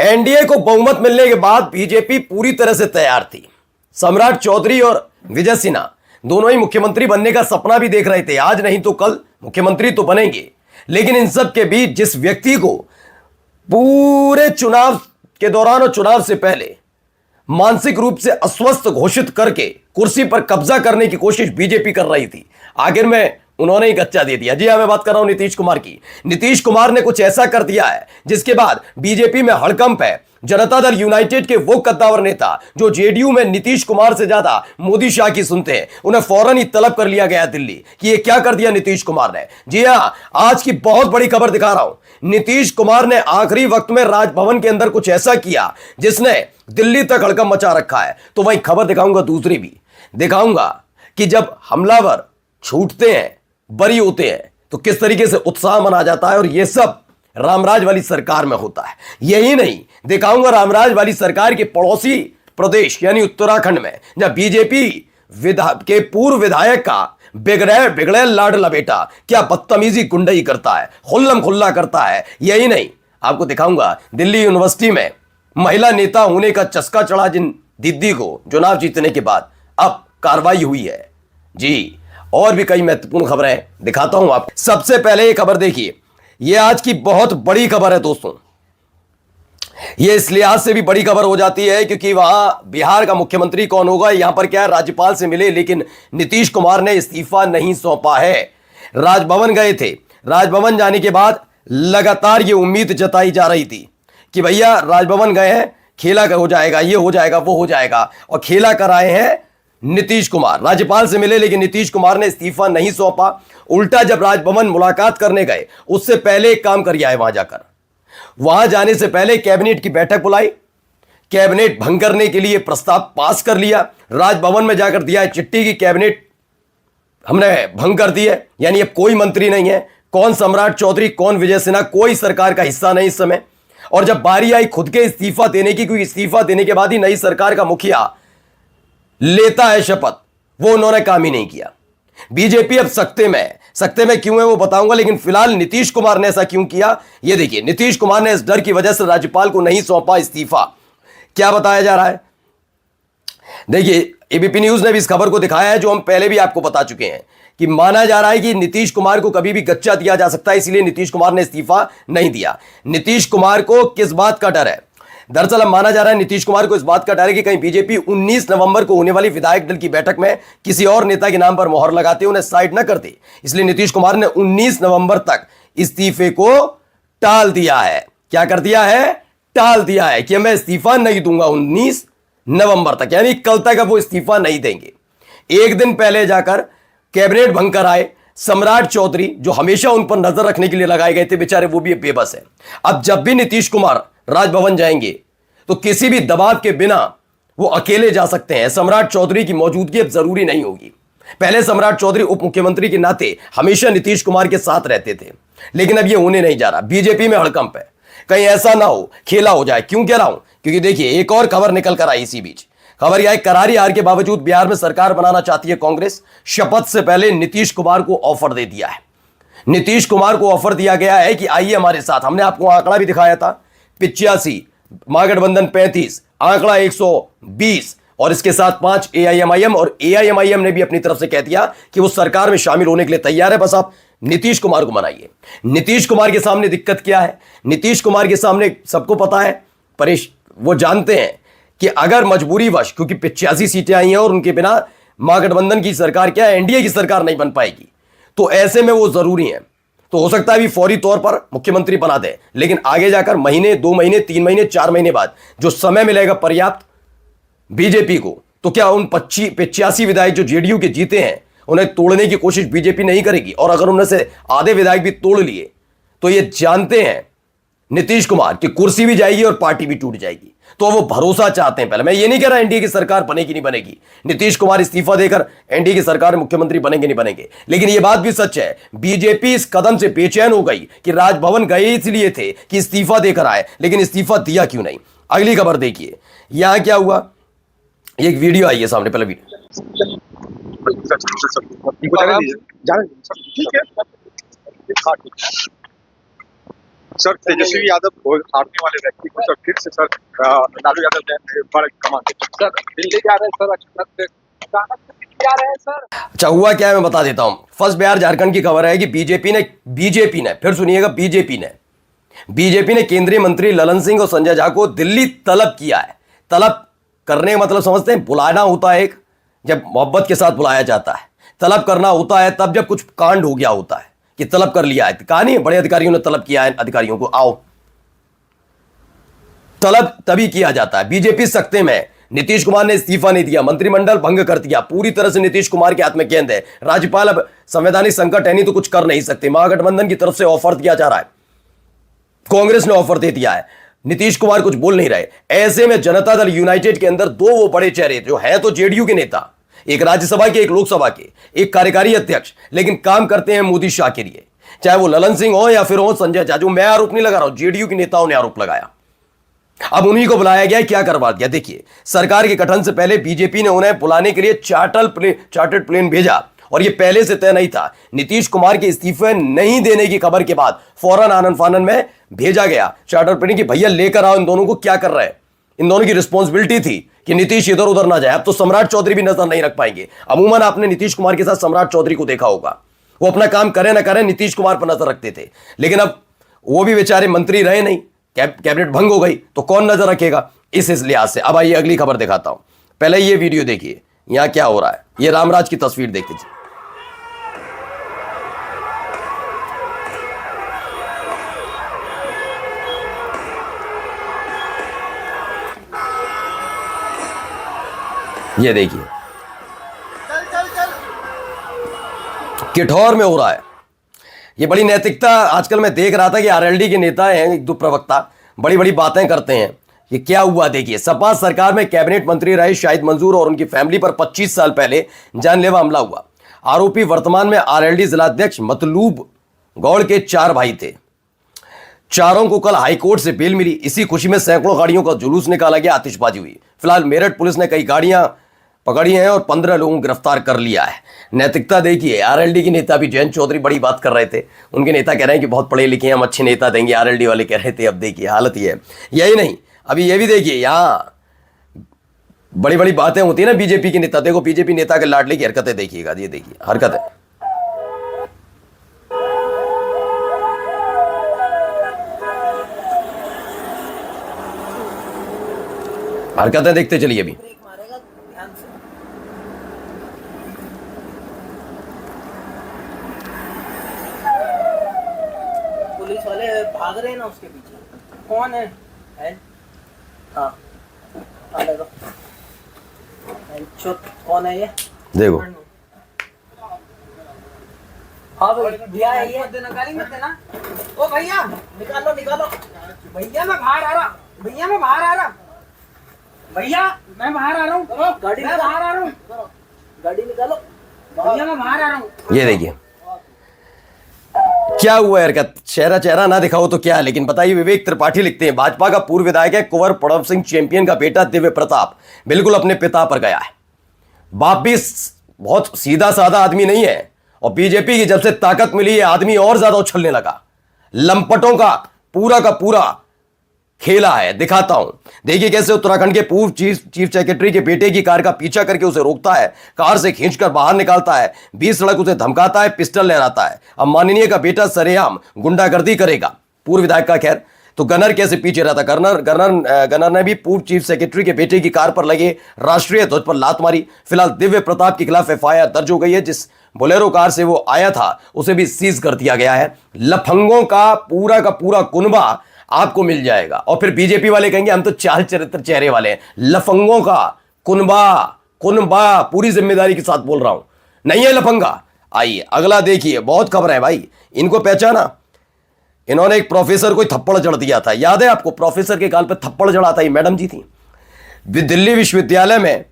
NDA को बहुमत मिलने के बाद बीजेपी पूरी तरह से तैयार थी। सम्राट चौधरी और विजय सिन्हा दोनों ही मुख्यमंत्री बनने का सपना भी देख रहे थे। आज नहीं तो कल मुख्यमंत्री तो बनेंगे, लेकिन इन सब के बीच जिस व्यक्ति को पूरे चुनाव के दौरान और चुनाव से पहले मानसिक रूप से अस्वस्थ घोषित करके कुर्सी पर कब्जा करने की कोशिश बीजेपी कर रही थी, आखिर में उन्होंने ही गच्चा दे दिया। जी हां, मैं बात कर रहा हूं नीतीश कुमार की। नीतीश कुमार ने कुछ ऐसा कर दिया है जिसके बाद बीजेपी में हड़कंप है। जनता दल यूनाइटेड के वो कद्दावर नेता जो जेडीयू में नीतीश कुमार से ज्यादा मोदी शाह की सुनते हैं, उन्हें फौरन ही तलब कर लिया गया दिल्ली कि ये क्या कर दिया नीतीश कुमार ने। जी हां, आज की बहुत बड़ी खबर दिखा रहा हूं। नीतीश कुमार ने आखिरी वक्त में राजभवन के अंदर कुछ ऐसा किया जिसने दिल्ली तक हड़कंप मचा रखा है। तो वही खबर दिखाऊंगा, दूसरी भी दिखाऊंगा कि जब हमलावर छूटते हैं, बरी होते हैं, तो किस तरीके से उत्साह मना जाता है। और यह सब रामराज वाली सरकार में होता है। यही नहीं, दिखाऊंगा रामराज वाली सरकार के पड़ोसी प्रदेश यानी उत्तराखंड में, जब बीजेपी के पूर्व विधायक का बिगड़े लाडला बेटा क्या बदतमीजी गुंडई करता है, खुल्लम खुल्ला करता है। यही नहीं, आपको दिखाऊंगा दिल्ली यूनिवर्सिटी में महिला नेता होने का चस्का चढ़ा जिन दीदी को चुनाव जीतने के बाद अब कार्रवाई हुई है। जी, और भी कई महत्वपूर्ण खबरें दिखाता हूं आप। सबसे पहले ये खबर देखिए, ये आज की बहुत बड़ी खबर है दोस्तों। ये इस लिहाज से भी बड़ी खबर हो जाती है क्योंकि वहां बिहार का मुख्यमंत्री कौन होगा, यहां पर क्या है, राज्यपाल से मिले, लेकिन नीतीश कुमार ने इस्तीफा नहीं सौंपा है। राजभवन गए थे। राजभवन जाने के बाद लगातार ये उम्मीद जताई जा रही थी कि भैया राजभवन गए हैं, खेला हो जाएगा, ये हो जाएगा, वो हो जाएगा, और खेला कराए हैं नीतीश कुमार। राज्यपाल से मिले लेकिन नीतीश कुमार ने इस्तीफा नहीं सौंपा। उल्टा जब राजभवन मुलाकात करने गए उससे पहले एक काम कर आए, वहां जाने से पहले कैबिनेट की बैठक बुलाई, कैबिनेट भंग करने के लिए प्रस्ताव पास कर लिया, राजभवन में जाकर दिया है चिट्ठी की कैबिनेट हमने भंग कर दी है। यानी अब कोई मंत्री नहीं है, कौन सम्राट चौधरी, कौन विजय सिन्हा, कोई सरकार का हिस्सा नहीं इस समय। और जब बारी आई खुद के इस्तीफा देने की, क्योंकि इस्तीफा देने के बाद ही नई सरकार का मुखिया लेता है शपथ, वो उन्होंने काम ही नहीं किया। बीजेपी अब सख्ते में क्यों है वो बताऊंगा, लेकिन फिलहाल नीतीश कुमार ने ऐसा क्यों किया ये देखिए। नीतीश कुमार ने इस डर की वजह से राज्यपाल को नहीं सौंपा इस्तीफा। क्या बताया जा रहा है देखिए, एबीपी न्यूज ने भी इस खबर को दिखाया है जो हम पहले भी आपको बता चुके हैं कि माना जा रहा है कि नीतीश कुमार को कभी भी गच्चा दिया जा सकता है, इसलिए नीतीश कुमार ने इस्तीफा नहीं दिया। नीतीश कुमार को किस बात का डर है? दरअसल अब माना जा रहा है नीतीश कुमार को इस बात का डर है कि कहीं बीजेपी 19 नवंबर को होने वाली विधायक दल की बैठक में किसी और नेता के नाम पर मोहर लगाते उन्हें साइड न करते, इसलिए नीतीश कुमार ने 19 नवंबर तक इस्तीफे को टाल दिया है। क्या कर दिया है? टाल दिया है कि मैं इस्तीफा नहीं दूंगा 19 नवंबर तक, यानी कल तक अब वो इस्तीफा नहीं देंगे। एक दिन पहले जाकर कैबिनेट भंग कर आए सम्राट चौधरी, जो हमेशा उन पर नजर रखने के लिए लगाए गए थे, बेचारे वो भी बेबस है। अब जब भी नीतीश कुमार राजभवन जाएंगे तो किसी भी दबाव के बिना वो अकेले जा सकते हैं। सम्राट चौधरी की मौजूदगी अब जरूरी नहीं होगी। पहले सम्राट चौधरी उप मुख्यमंत्री के नाते हमेशा नीतीश कुमार के साथ रहते थे, लेकिन अब ये होने नहीं जा रहा। बीजेपी में हड़कंप है, कहीं ऐसा ना हो खेला हो जाए। क्यों कह रहा हूं? क्योंकि देखिए एक और खबर निकल कर आई इसी बीच। खबर यह है, करारी हार के बावजूद बिहार में सरकार बनाना चाहती है कांग्रेस। शपथ से पहले नीतीश कुमार को ऑफर दे दिया है। नीतीश कुमार को ऑफर दिया गया है कि आइए हमारे साथ। हमने आपको आंकड़ा भी दिखाया था, 85, महागठबंधन 35, आंकड़ा 120, और इसके साथ 5 एआईएमआईएम, और एआईएमआईएम ने भी अपनी तरफ से कह दिया कि वो सरकार में शामिल होने के लिए तैयार है। बस आप नीतीश कुमार को मनाइए। नीतीश कुमार के सामने दिक्कत क्या है? नीतीश कुमार के सामने सबको पता है, वो जानते हैं कि अगर मजबूरीवश, क्योंकि 85 सीटें आई हैं और उनके बिना महागठबंधन की सरकार क्या है, एनडीए की सरकार नहीं बन पाएगी, तो ऐसे में वो जरूरी है। तो हो सकता है अभी फौरी तौर पर मुख्यमंत्री बना दे, लेकिन आगे जाकर महीने, 2 महीने, 3 महीने, 4 महीने बाद जो समय मिलेगा पर्याप्त बीजेपी को, तो क्या उन 85 विधायक जो जेडीयू के जीते हैं उन्हें तोड़ने की कोशिश बीजेपी नहीं करेगी। और अगर उनमें से आधे विधायक भी तोड़ लिए तो ये जानते हैं नीतीश कुमार कि कुर्सी भी जाएगी और पार्टी भी टूट जाएगी। तो वो भरोसा चाहते हैं। पहले मैं ये नहीं कह रहा एनडीए की सरकार बनेगी नहीं बनेगी, नीतीश कुमार इस्तीफा देकर एनडीए की सरकार में मुख्यमंत्री बनेंगे नहीं बनेंगे, लेकिन ये बात भी सच है, बीजेपी इस कदम से बेचैन हो गई कि राजभवन गए इसलिए थे कि इस्तीफा देकर आए, लेकिन इस्तीफा दिया क्यों नहीं। अगली खबर देखिए, यहां क्या हुआ, एक वीडियो आई है सामने, पहले वीडियो। सर तेजस्वी यादव हारने वाले व्यक्ति को सर फिर से सर लालू यादव ने बड़ा कमान सर दिल्ली जा रहे हैं सर अचानक से जा रहे हैं सर। अच्छा हुआ क्या है मैं बता देता हूं। फर्स्ट बिहार झारखंड की खबर है कि बीजेपी ने फिर सुनिएगा, बीजेपी ने केंद्रीय मंत्री ललन सिंह और संजय झा को दिल्ली तलब किया है। तलब करने का मतलब समझते हैं, बुलाना होता है एक, जब मोहब्बत के साथ बुलाया जाता है। तलब करना होता है तब जब कुछ कांड हो गया होता है कि तलब कर लिया है। कहा नहीं, बड़े अधिकारियों ने तलब किया है अधिकारियों को, आओ। तलब तभी किया जाता है। बीजेपी सख्ते में, नीतीश कुमार ने इस्तीफा नहीं दिया, मंत्रिमंडल भंग कर दिया, पूरी तरह से नीतीश कुमार के हाथ में गेंद है। राज्यपाल अब संवैधानिक संकट है नहीं तो कुछ कर नहीं सकते। महागठबंधन की तरफ से ऑफर दिया जा रहा है, कांग्रेस ने ऑफर दे दिया है, नीतीश कुमार कुछ बोल नहीं रहे। ऐसे में जनता दल यूनाइटेड के अंदर दो वो बड़े चेहरे जो है तो जेडीयू के नेता, एक राज्यसभा के, एक लोकसभा के, एक कार्यकारी अध्यक्ष, लेकिन काम करते हैं मोदी शाह के लिए। चाहे वो ललन सिंह हो या फिर हो संजय झा, जो मैं आरोप नहीं लगा रहा हूं, जेडीयू के नेताओं ने आरोप लगाया। अब उन्हीं को बुलाया गया, क्या करवा दिया। देखिए, सरकार के गठन से पहले बीजेपी ने उन्हें बुलाने के लिए चार्टर्ड प्लेन भेजा और यह पहले से तय नहीं था। नीतीश कुमार के इस्तीफे नहीं देने की खबर के बाद फौरन आनन फानन में भेजा गया चार्टर्ड प्लेन की भैया लेकर आओ इन दोनों को, क्या कर रहे हैं। इन दोनों की रिस्पॉन्सिबिलिटी थी कि नीतीश इधर उधर ना जाए। अब तो सम्राट चौधरी भी नजर नहीं रख पाएंगे। अमूमन आपने नीतीश कुमार के साथ सम्राट चौधरी को देखा होगा, वो अपना काम करे ना करे नीतीश कुमार पर नजर रखते थे। लेकिन अब वो भी बेचारे मंत्री रहे नहीं, कैबिनेट भंग हो गई तो कौन नजर रखेगा, इस लिहाज से। अब आइए अगली खबर दिखाता हूं। पहले ये वीडियो देखिए, यहां क्या हो रहा है। ये रामराज की तस्वीर देख लीजिए। ये देखिए किठौर में हो रहा है। ये बड़ी नैतिकता आजकल मैं देख रहा था कि आरएलडी के नेता हैं, एक दो प्रवक्ता बड़ी बड़ी बातें करते हैं। ये क्या हुआ देखिए। सपा सरकार में कैबिनेट मंत्री रहे शाहिद मंसूर और उनकी फैमिली पर 25 साल पहले जानलेवा हमला हुआ। आरोपी वर्तमान में आरएलडी जिलाध्यक्ष मतलूब गौड़ के 4 भाई थे। चारों को कल हाईकोर्ट से बेल मिली। इसी खुशी में सैकड़ों गाड़ियों का जुलूस निकाला गया, आतिशबाजी हुई। फिलहाल मेरठ पुलिस ने कई गाड़ियां पकड़ी हैं और 15 लोगों को गिरफ्तार कर लिया है। नैतिकता देखिए। आरएलडी के नेता भी जयंत चौधरी बड़ी बात कर रहे थे। उनके नेता कह रहे हैं कि बहुत पढ़े लिखे हैं, हम अच्छे नेता देंगे। आरएलडी वाले कह रहे थे। अब देखिए हालत ये है। यही नहीं, अभी ये भी देखिए, यहाँ बड़ी बड़ी बातें होती है ना बीजेपी के नेता। देखो बीजेपी नेता के लाडले की हरकतें देखिएगा। ये देखिए हरकतें, हरकतें देखते चलिए। अभी पुलिस वाले भाग रहे हैं ना उसके पीछे। कौन है? हाँ देखो कौन है ये, देखो। हाँ भैया ये गाली मत देना। ओ भैया निकालो निकालो। भैया मैं बाहर आ रहा, भैया मैं बाहर आ रहा, भैया मैं बाहर आ रहा हूँ। गाड़ी मैं बाहर आ रहा हूँ, गाड़ी निकालो। भैया मैं बाहर आ रहा हूँ। ये देखिए क्या हुआ हरकत। चेहरा ना दिखाओ तो क्या है। लेकिन बताइए, विवेक त्रिपाठी लिखते हैं भाजपा का पूर्व विधायक है कुंवर प्रणव सिंह चैंपियन का बेटा दिव्य प्रताप बिल्कुल अपने पिता पर गया है। बाप भी बहुत सीधा साधा आदमी नहीं है और बीजेपी की जब से ताकत मिली है आदमी और ज्यादा उछलने लगा। लंपटों का पूरा खेला है। दिखाता हूं, देखिए कैसे उत्तराखंड के पूर्व चीफ सेक्रेटरी के बेटे की कार का पीछा करके उसे रोकता है, कार से खींचकर बाहर निकालता है, बीच सड़क उसे धमकाता है, पिस्टल लहराता है। अब माननीय का बेटा सरेआम गुंडागर्दी करेगा। पूर्व विधायक का खैर तो गनर कैसे पीछे रहता। गनर ने भी पूर्व चीफ सेक्रेटरी के बेटे की कार पर लगे राष्ट्रीय ध्वज पर लात मारी। फिलहाल दिव्य प्रताप के खिलाफ एफआईआर दर्ज हो गई है। जिस बोलेरो कार से वो आया था उसे भी सीज कर दिया गया है। लफंगों का पूरा कुनबा आपको मिल जाएगा। और फिर बीजेपी वाले कहेंगे हम तो चाल चरित्र चेहरे वाले हैं। लफंगों का कुनबा पूरी जिम्मेदारी के साथ बोल रहा हूं, नहीं है लफंगा। आइए अगला देखिए, बहुत खबर है भाई। इनको पहचाना, इन्होंने एक प्रोफेसर को थप्पड़ जड़ दिया था, याद है आपको? प्रोफेसर के गाल पर थप्पड़ जड़ा था, ये मैडम जी थी। दिल्ली विश्वविद्यालय में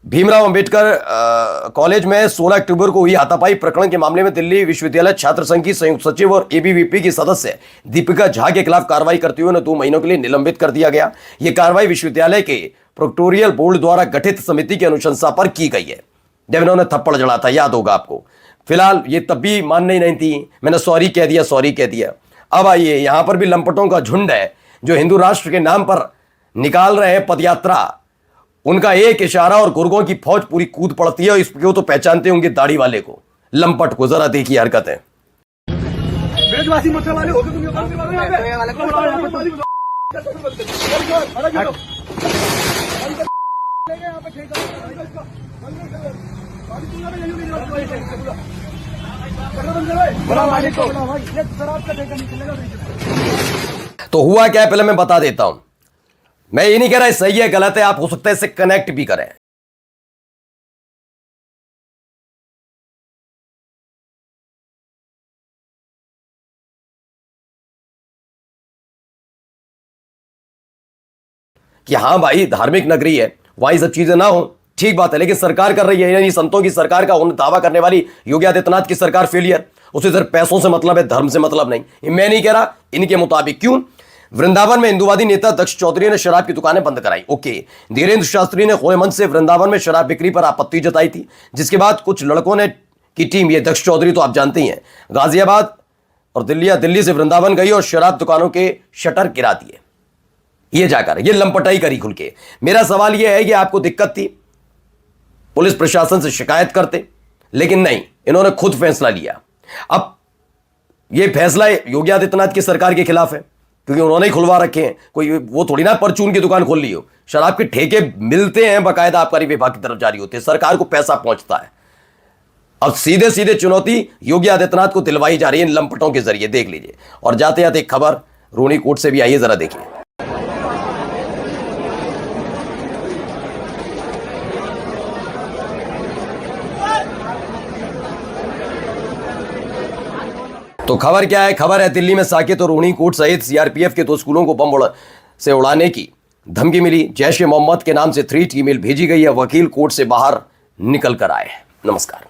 भीमराव अंबेडकर कॉलेज में 16 अक्टूबर को हुई हाथापाई प्रकरण के मामले में दिल्ली विश्वविद्यालय छात्र संघ की संयुक्त सचिव और एबीवीपी की सदस्य दीपिका झा के खिलाफ कार्रवाई करते हुए उन्हें 2 महीनों के लिए निलंबित कर दिया गया। यह कार्रवाई विश्वविद्यालय के प्रोक्टोरियल बोर्ड द्वारा गठित समिति की अनुशंसा पर की गई है। जब इन्होंने थप्पड़ जड़ा था, याद होगा आपको। फिलहाल ये तब भी मानने नहीं थी, मैंने सॉरी कह दिया। अब आइए, यहां पर भी लंपटों का झुंड है जो हिंदू राष्ट्र के नाम पर निकाल रहे हैं पदयात्रा। उनका एक इशारा और गुर्गों की फौज पूरी कूद पड़ती है, और इसको तो पहचानते होंगे दाढ़ी वाले को, लंपट को। जरा देखिए हरकतें। ब्रजवासी मत वाले हो तुम तो हुआ क्या है पहले मैं बता देता हूं। मैं ये नहीं कह रहा सही है गलत है, आप हो सकता है इससे कनेक्ट भी करें। कि हां भाई धार्मिक नगरी है, वहां ये सब चीजें ना हो, ठीक बात है, लेकिन सरकार कर रही है। यानी संतों की सरकार का दावा करने वाली योगी आदित्यनाथ की सरकार फेलियर। उसे सिर्फ पैसों से मतलब है, धर्म से मतलब नहीं। ये मैं नहीं कह रहा, इनके मुताबिक। क्यों? वृंदावन में हिंदुवादी नेता दक्ष चौधरी ने शराब की दुकानें बंद कराई। ओके, धीरेन्द्र शास्त्री ने खुले मन से वृंदावन में शराब बिक्री पर आपत्ति जताई थी, जिसके बाद कुछ लड़कों ने की टीम, ये दक्ष चौधरी तो आप जानते ही हैं, गाजियाबाद और दिल्ली से वृंदावन गई और शराब दुकानों के शटर गिरा दिए। ये जाकर ये लंपटाई करी खुल के। मेरा सवाल यह है कि आपको दिक्कत थी, पुलिस प्रशासन से शिकायत करते, लेकिन नहीं, इन्होंने खुद फैसला लिया। अब यह फैसला योगी आदित्यनाथ की सरकार के खिलाफ है, क्योंकि उन्होंने ही खुलवा रखे हैं। कोई वो थोड़ी ना परचून की दुकान खोल ली हो। शराब के ठेके मिलते हैं, बाकायदा आबकारी विभाग की तरफ जारी होते हैं, सरकार को पैसा पहुंचता है। अब सीधे सीधे चुनौती योगी आदित्यनाथ को दिलवाई जा रही है इन लंपटों के जरिए, देख लीजिए। और जाते जाते एक खबर रोहिणी कोर्ट से भी आई है, जरा देखिए। तो खबर क्या है? खबर है दिल्ली में साकेत और रोहिणी कोट सहित सीआरपीएफ के 2 स्कूलों को बम से उड़ाने की धमकी मिली। जैश ए मोहम्मद के नाम से 3 ईमेल भेजी गई है। वकील कोर्ट से बाहर निकल कर आए। नमस्कार।